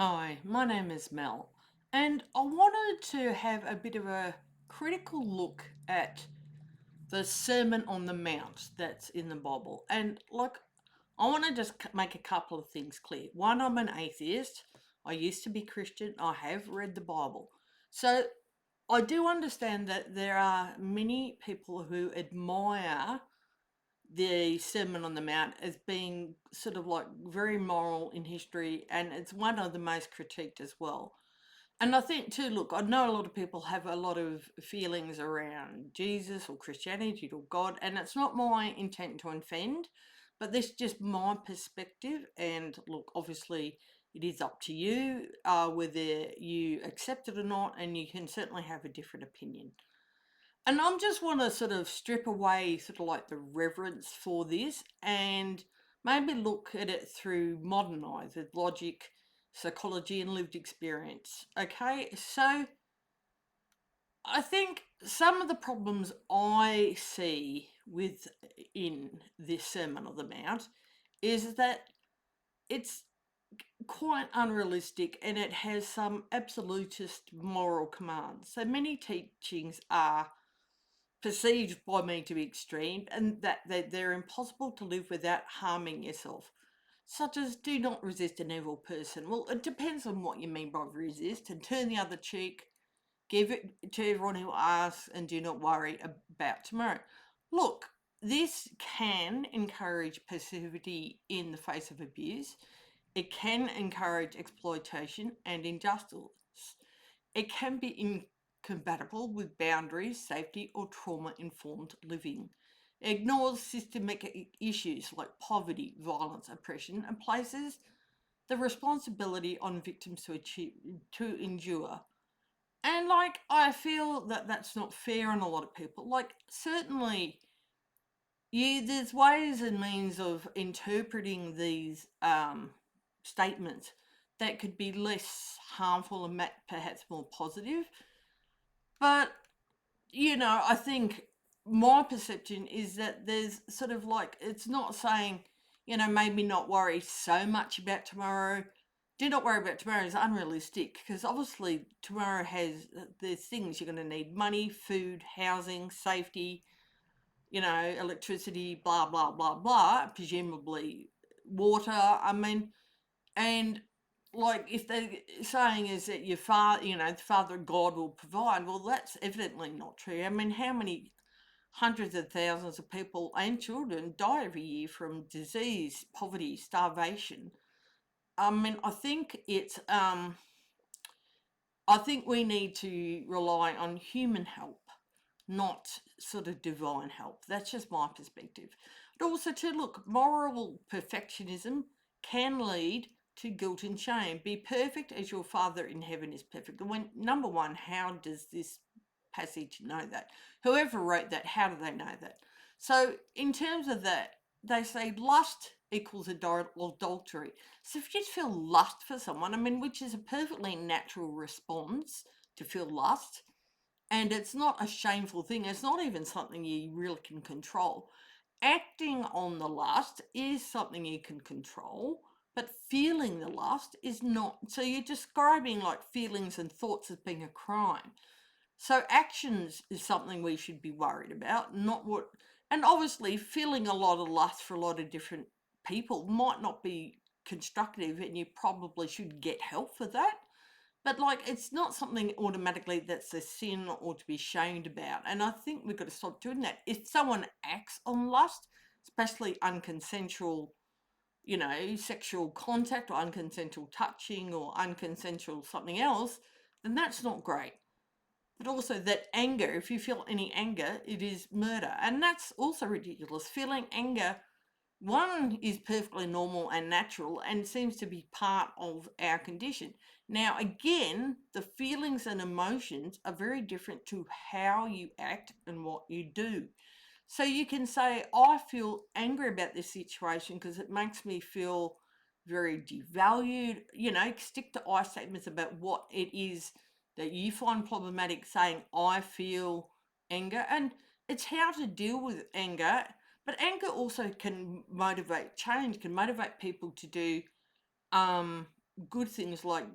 Hi, my name is Mel, and I wanted to have a bit of a critical look at the Sermon on the Mount that's in the Bible. And I want to just make a couple of things clear. One, I'm an atheist. I used to be Christian. I have read the Bible. So I do understand that there are many people who admire the Sermon on the Mount as being sort of like very moral in history, and it's one of the most critiqued as well. And I think too, look, I know a lot of people have a lot of feelings around Jesus or Christianity or God, and it's not my intent to offend, but this is just my perspective. And look, obviously, it is up to you whether you accept it or not, and you can certainly have a different opinion. And I just want to sort of strip away sort of like the reverence for this and maybe look at it through modern eyes with logic, psychology, and lived experience. Okay, so I think some of the problems I see within this Sermon on the Mount is that it's quite unrealistic and it has some absolutist moral commands. So many teachings are perceived by me to be extreme and that they're impossible to live without harming yourself, such as do not resist an evil person. Well, it depends on what you mean by resist, and turn the other cheek, give it to everyone who asks, and do not worry about tomorrow. Look, this can encourage passivity in the face of abuse. It can encourage exploitation and injustice. It can be incompatible with boundaries, safety, or trauma informed living. It ignores systemic issues like poverty, violence, oppression, and places the responsibility on victims to endure. And I feel that that's not fair on a lot of people. Certainly, there's ways and means of interpreting these statements that could be less harmful and perhaps more positive. But, I think my perception is that there's sort of like, it's not saying, maybe not worry so much about tomorrow. Do not worry about tomorrow is unrealistic because obviously tomorrow there's things you're going to need: money, food, housing, safety, electricity, blah, blah, blah, blah, presumably water. I mean, and if they're saying is that your father, the Father God will provide, well, that's evidently not true. I mean, how many hundreds of thousands of people and children die every year from disease, poverty, starvation? I mean, I think we need to rely on human help, not sort of divine help. That's just my perspective. But also, to look, moral perfectionism can lead to guilt and shame. Be perfect as your Father in heaven is perfect. And when, number one, how does this passage know that? Whoever wrote that, how do they know that? So, in terms of that, they say lust equals adultery. So if you just feel lust for someone, I mean, which is a perfectly natural response to feel lust, and it's not a shameful thing, it's not even something you really can control. Acting on the lust is something you can control, but feeling the lust is not. So you're describing like feelings and thoughts as being a crime. So actions is something we should be worried about, not what. And obviously, feeling a lot of lust for a lot of different people might not be constructive, and you probably should get help for that. But it's not something automatically that's a sin or to be shamed about. And I think we've got to stop doing that. If someone acts on lust, especially unconsensual, sexual contact or unconsensual touching or unconsensual something else, then that's not great. But also that anger, if you feel any anger, it is murder. And that's also ridiculous. Feeling anger, one, is perfectly normal and natural and seems to be part of our condition. Now, again, the feelings and emotions are very different to how you act and what you do. So you can say, I feel angry about this situation because it makes me feel very devalued. Stick to I statements about what it is that you find problematic, saying, I feel anger. And it's how to deal with anger. But anger also can motivate change, can motivate people to do good things like,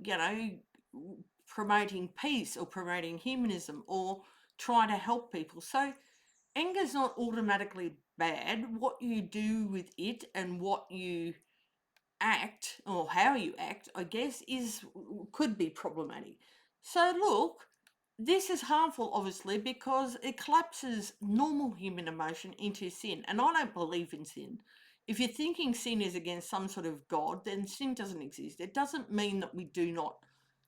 promoting peace or promoting humanism or trying to help people. So anger's not automatically bad. What you do with it and what you act or how you act, I guess, is could be problematic. So look, this is harmful obviously because it collapses normal human emotion into sin, and I don't believe in sin. If you're thinking sin is against some sort of god, then sin doesn't exist. It doesn't mean that we do not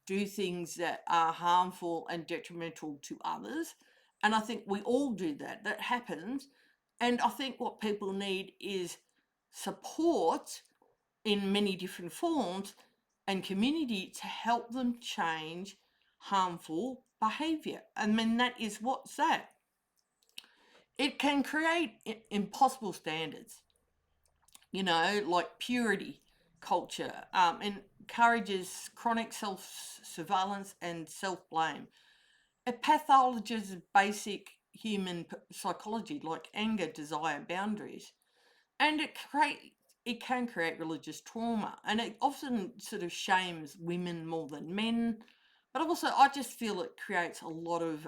do things that are harmful and detrimental to others, and I think we all do that. That happens. And I think what people need is support in many different forms and community to help them change harmful behavior. I mean, that is what's that? It can create impossible standards, like purity culture, encourages chronic self surveillance and self blame. It pathologizes basic human psychology like anger, desire, boundaries, and it can create religious trauma, and it often sort of shames women more than men. But also I just feel it creates a lot of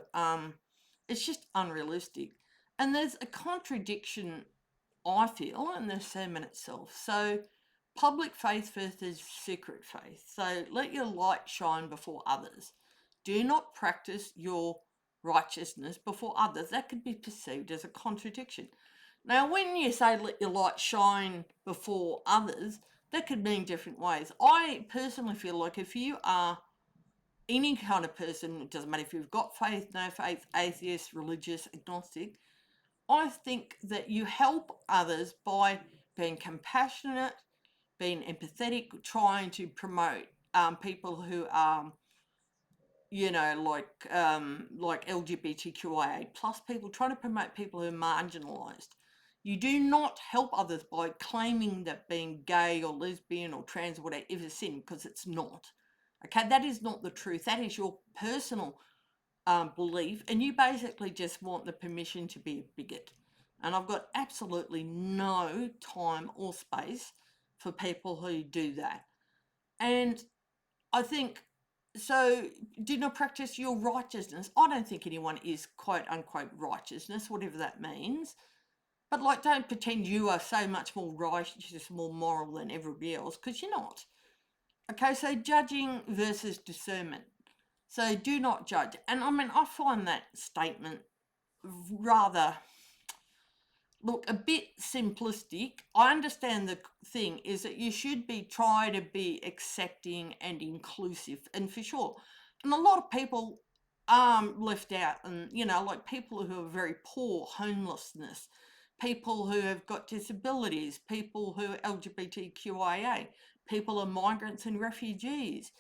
it's just unrealistic, and there's a contradiction, I feel, in the sermon itself. So public faith versus secret faith. So let your light shine before others. Do not practice your righteousness before others. That could be perceived as a contradiction. Now, when you say let your light shine before others, that could mean different ways. I personally feel like if you are any kind of person, it doesn't matter if you've got faith, no faith, atheist, religious, agnostic, I think that you help others by being compassionate, being empathetic, trying to promote people who are, like LGBTQIA plus people, trying to promote people who are marginalised. You do not help others by claiming that being gay or lesbian or trans or whatever is a sin, because it's not. Okay, that is not the truth. That is your personal belief, and you basically just want the permission to be a bigot. And I've got absolutely no time or space for people who do that. And I think so. Do not practice your righteousness. I don't think anyone is quote unquote righteousness, whatever that means. But like, don't pretend you are so much more righteous, more moral than everybody else, because you're not. Okay, so judging versus discernment. So do not judge. And I mean, I find that statement rather, look, a bit simplistic. I understand the thing is that you should be try to be accepting and inclusive, and for sure. And a lot of people left out, and like people who are very poor, homelessness, people who have got disabilities, people who are LGBTQIA, people are migrants and refugees.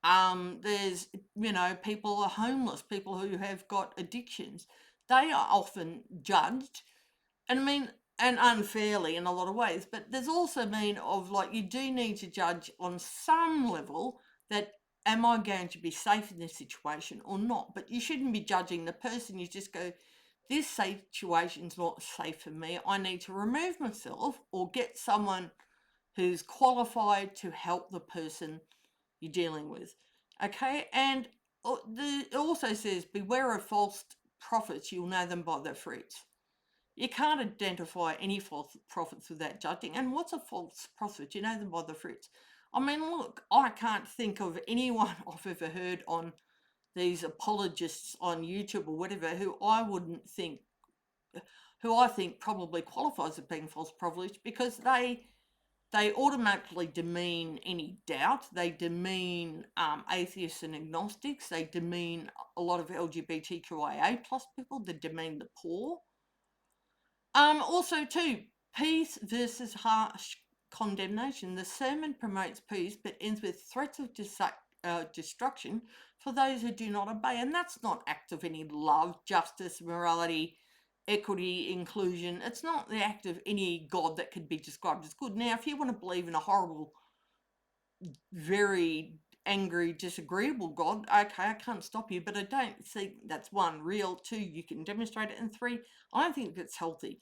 There's, people are homeless, people who have got addictions. They are often judged, and I mean, and unfairly in a lot of ways, but there's also mean of like, you do need to judge on some level that, am I going to be safe in this situation or not? But you shouldn't be judging the person. You just go, this situation's not safe for me. I need to remove myself or get someone who's qualified to help the person you're dealing with. Okay, and it also says, beware of false prophets, you'll know them by their fruits. You can't identify any false prophets without judging. And what's a false prophet? You know them by the fruits. I mean, look, I can't think of anyone I've ever heard on these apologists on YouTube or whatever who I think probably qualifies as being false prophets, because they automatically demean any doubt. They demean atheists and agnostics. They demean a lot of LGBTQIA plus people. They demean the poor. Also, too, peace versus harsh condemnation. The sermon promotes peace but ends with threats of destruction for those who do not obey. And that's not act of any love, justice, morality, equity, inclusion. It's not the act of any God that could be described as good. Now, if you want to believe in a horrible, very angry, disagreeable God, okay, I can't stop you, but I don't think that's one, real. Two, you can demonstrate it. And three, I don't think it's healthy.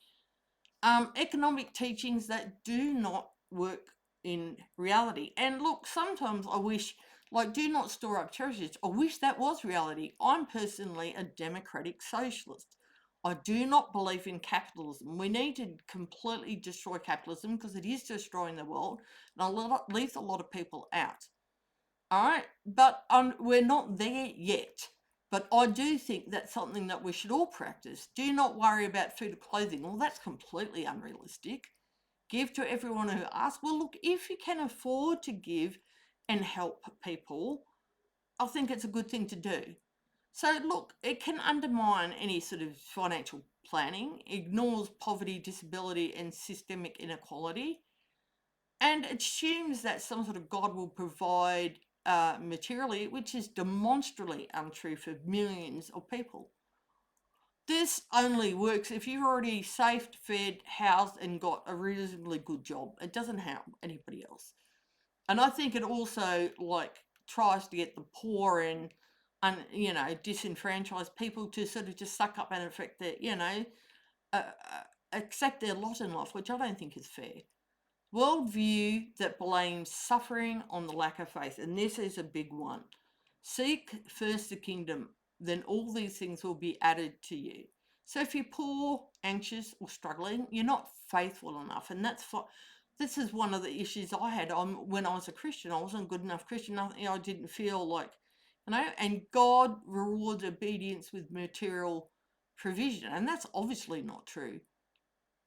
Economic teachings that do not work in reality. And look, sometimes I wish, like, do not store up treasures. I wish that was reality. I'm personally a democratic socialist. I do not believe in capitalism. We need to completely destroy capitalism because it is destroying the world and leaves a lot of people out. All right, but we're not there yet. But I do think that's something that we should all practice. Do not worry about food or clothing. Well, that's completely unrealistic. Give to everyone who asks. Well, look, if you can afford to give and help people, I think it's a good thing to do. So, look, it can undermine any sort of financial planning, ignores poverty, disability, and systemic inequality, and assumes that some sort of God will provide materially, which is demonstrably untrue for millions of people. This only works if you're already safe, fed, housed, and got a reasonably good job. It doesn't help anybody else. And I think it also like tries to get the poor and disenfranchised people to sort of just suck up and affect their accept their lot in life, which I don't think is fair. Worldview that blames suffering on the lack of faith, and this is a big one. Seek first the kingdom, then all these things will be added to you. So if you're poor, anxious, or struggling, you're not faithful enough, and this is one of the issues I had. When I was a Christian, I wasn't a good enough Christian. I didn't feel like, and God rewards obedience with material provision, and that's obviously not true.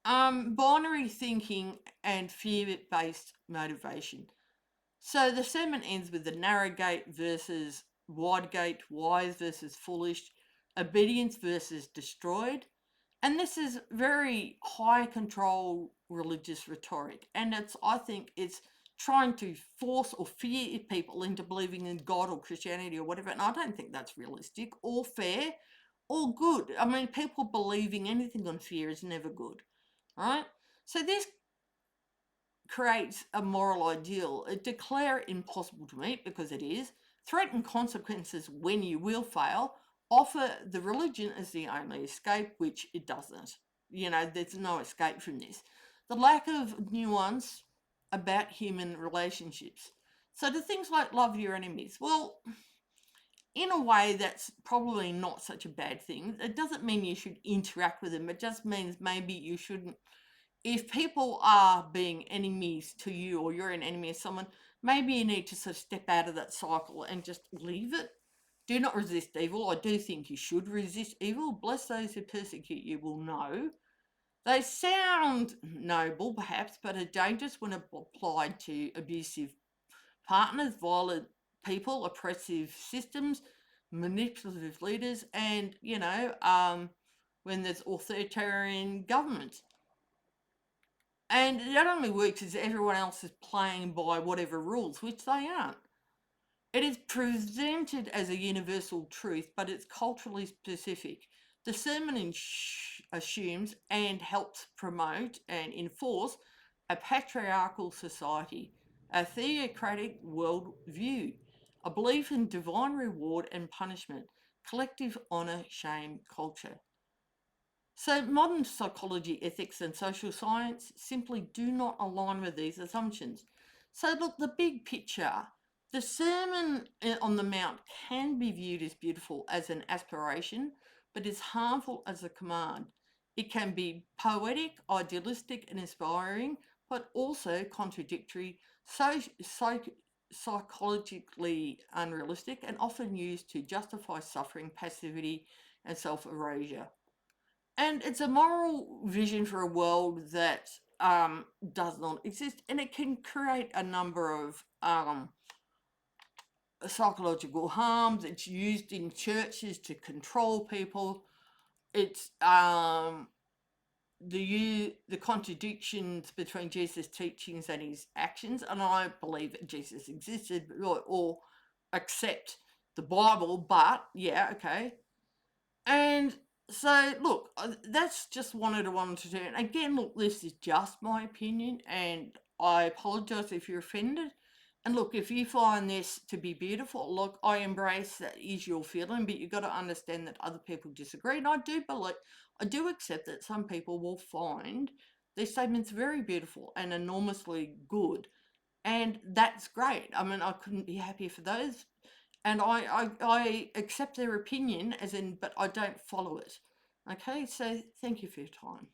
Binary thinking and fear-based motivation. So the sermon ends with the narrow gate versus wide gate, wise versus foolish, obedience versus destroyed. And this is very high control religious rhetoric. And I think it's trying to force or fear people into believing in God or Christianity or whatever. And I don't think that's realistic or fair or good. I mean, people believing anything on fear is never good, right? So this creates a moral ideal. It declare it impossible to meet because it is, threaten consequences when you will fail, offer the religion as the only escape, which it doesn't. There's no escape from this. The lack of nuance about human relationships. So the things like love your enemies, well, in a way that's probably not such a bad thing. It doesn't mean you should interact with them. It just means maybe you shouldn't, if people are being enemies to you or you're an enemy of someone, maybe you need to sort of step out of that cycle and just leave it. Do not resist evil. I do think you should resist evil. Bless those who persecute you will know. They sound noble, perhaps, but are dangerous when applied to abusive partners, violent people, oppressive systems, manipulative leaders, and, when there's authoritarian governments. And it only works if everyone else is playing by whatever rules, which they aren't. It is presented as a universal truth, but it's culturally specific. The sermon assumes and helps promote and enforce a patriarchal society, a theocratic worldview, a belief in divine reward and punishment, collective honour, shame, culture. So modern psychology, ethics, and social science simply do not align with these assumptions. So look, the big picture, the Sermon on the Mount can be viewed as beautiful as an aspiration, but is harmful as a command. It can be poetic, idealistic, and inspiring, but also contradictory, psychologically unrealistic, and often used to justify suffering, passivity, and self-erasure. And it's a moral vision for a world that does not exist, and it can create a number of psychological harms. It's used in churches to control people. It's the contradictions between Jesus' teachings and his actions, and I believe that Jesus existed or accept the Bible, but yeah, okay. And so, look, that's just wanted to do. And again, look, this is just my opinion, and I apologise if you're offended. And look, if you find this to be beautiful, look, I embrace that is your feeling, but you've got to understand that other people disagree. And I do accept that some people will find these statements very beautiful and enormously good. and that's great. I mean, I couldn't be happier for those, and I accept their opinion, as in, but I don't follow it. Okay, so thank you for your time.